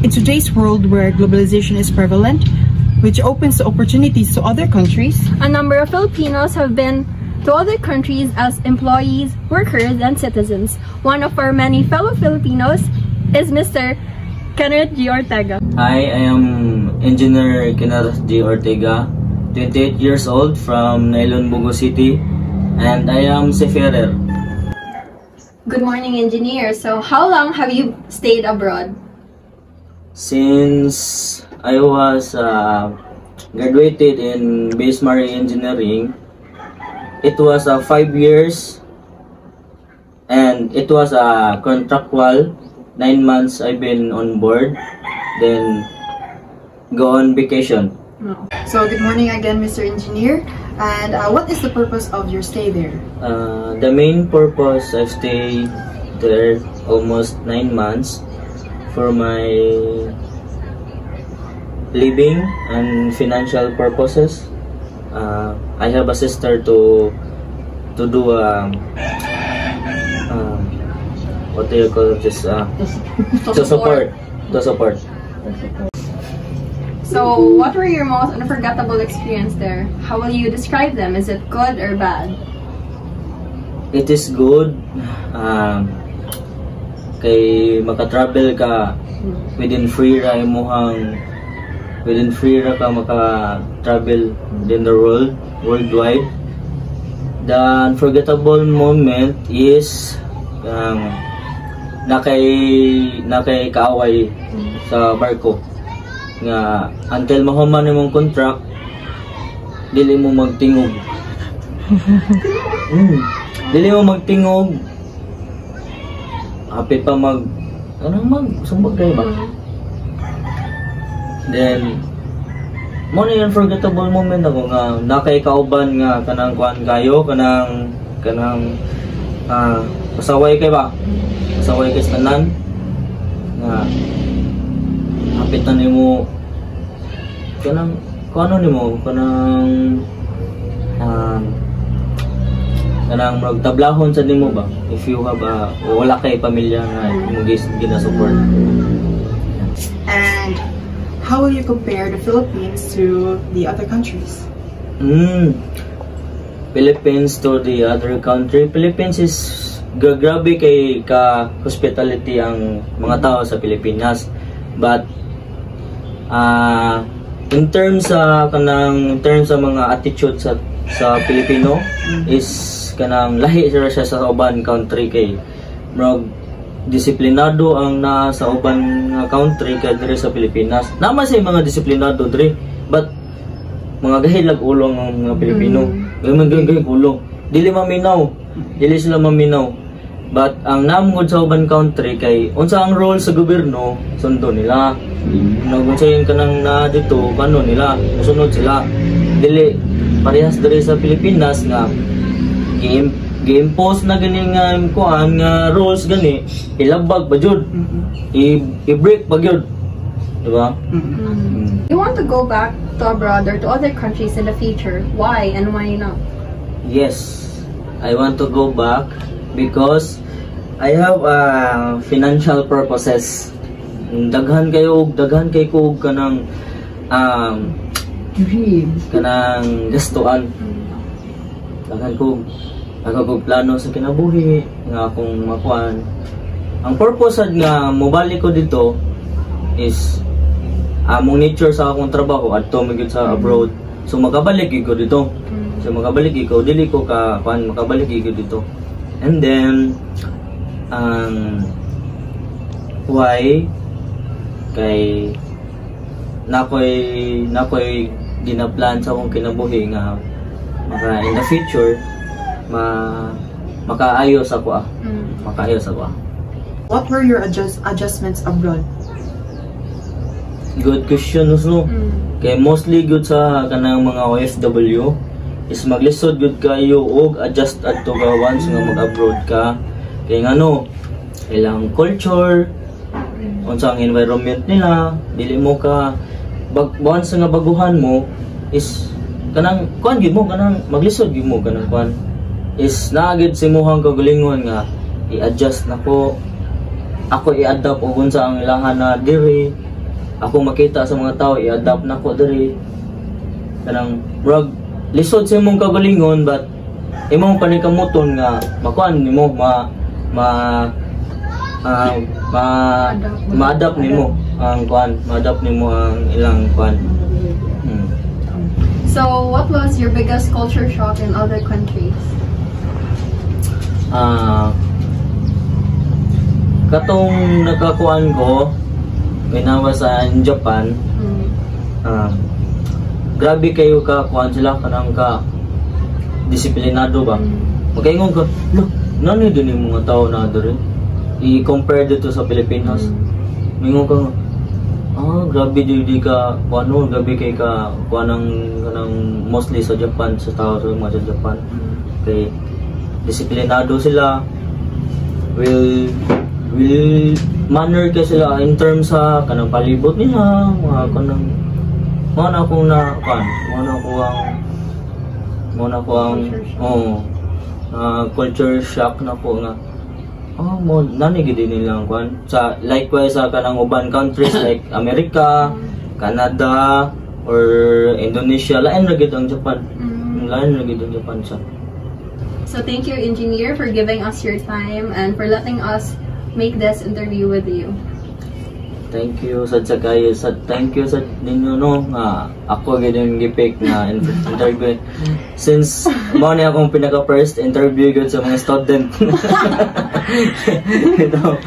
In today's world where globalization is prevalent, which opens opportunities to other countries, a number of Filipinos have been to other countries as employees, workers, and citizens. One of our many fellow Filipinos is Mr. Kenneth G. Ortega. Hi, I am Engineer Kenneth G. Ortega, 28 years old from Nailon, Bugo City, and I am seafarer. Good morning, engineer. So, how long have you stayed abroad? Since I was graduated in base marine engineering, it was 5 years, and it was a contractual. 9 months I've been on board, then go on vacation. So good morning again, Mr. Engineer. And what is the purpose of your stay there? The main purpose I stayed there almost 9 months for my living and financial purposes. I have a sister to do what do you call this? To support. So, what were your most unforgettable experience there? How will you describe them? Is it good or bad? It is good. Kay maka-travel ka within free ra ka maka-travel in the worldwide. The unforgettable moment is nakay kaaway sa barko nga until mahuman imong contract dili mo magtingog. Dili mo magtingog, hapit pa sumbag kayo ba? Then mo na yung unforgettable moment ako nga nakay kauban nga kanang kuan kayo kanang pasaway kay ba? Pasaway kay tanan nga hapit na nimo kanang kuano nimo kanang magtablahon sa nimo ba if you have wala kay pamilya nga mo gina-support. And how will you compare the Philippines to the other countries? Philippines to the other country. Philippines is grabe kay ka hospitality ang mga tao sa Pilipinas. But in terms sa mga attitude sa Pilipino is kanang lahi siya sa uban country kay murag disiplinado ang naa sa uban country kay dire sa Pilipinas. Naman say mga disiplinado dire but mga gahilag ulong ang mga Pilipino. Gayong ulong. Dili sila maminaw. But ang namgod sa uban country kay unsa ang role sa gobyerno sundo nila. Unsa yung kanang na dito kano nila sunod sila. Dili parehas diri sa Pilipinas nga gi-impose na gani nga kuan nga rules gani ilabag ba jud. I-break ba jud. Diba? You want to go back to abroad or to other countries in the future? Why and why not? Yes, I want to go back because I have financial purposes. Daghan kay ko kanang kanang gastuan. Daghan ko plano sa kinabuhi nga akong makuan. Ang purpose nga mobalik ko dito is among nature sa akong trabaho adto magud sa abroad. So makabalik ko dito. Dili ko makabalik ko dito. And then why kay nakoy ginaplan sa akong kinabuhi nga maka in the future makaayos ako What were your adjustments abroad? Good question no. Kay mostly good sa kanang mga OFW is maglisod good kayo og adjust adto ka once nga mag-abroad ka. Kay ngano ilang culture, unsa ang environment nila, dili mo ka once nga baguhan mo is kanang kuan gyud mo kanang maglisod gyud mo kanang kuan is naagid simuhang kagalingon nga i-adjust nako ako i-adapt og unsa ang ilahan na diri ako makita sa mga tao i-adapt na ko diri kanang murag lisod sa imong kagalingon but imong panikamuton nga makuan nimo ma-adapt nimo ang kuan, ma-adapt nimo ang ilang kuan. So, what was your biggest culture shock in other countries? Katong nakakuan ko when I was in Japan, grabe kayo ka kuan sila kanang ka disiplinado ba. Magkaingon ka, nani din yung mga tao na diri i-compare dito sa Pilipinas. Mingon ka, grabe di ka kuano, grabe kay ka kuanang kanang mostly sa Japan, sa tao sa mga sa Japan. Kay disiplinado sila, will manner ka sila in terms sa kanang palibot nila, mga kanang mana ko na kan, mana ko ang culture shock na ko nga. Mo nani gid nila kan. Sa likewise sa kanang uban countries like America, Canada or Indonesia, lain ra gid ang Japan. Lain ra gid ang Japan sa. So thank you, engineer, for giving us your time and for letting us make this interview with you. Thank you sad sa kayo. Thank you sa ninyo no nga ako gid yung gipik na interview. Since mo ni akong pinaka first interview gud sa mga student. You know.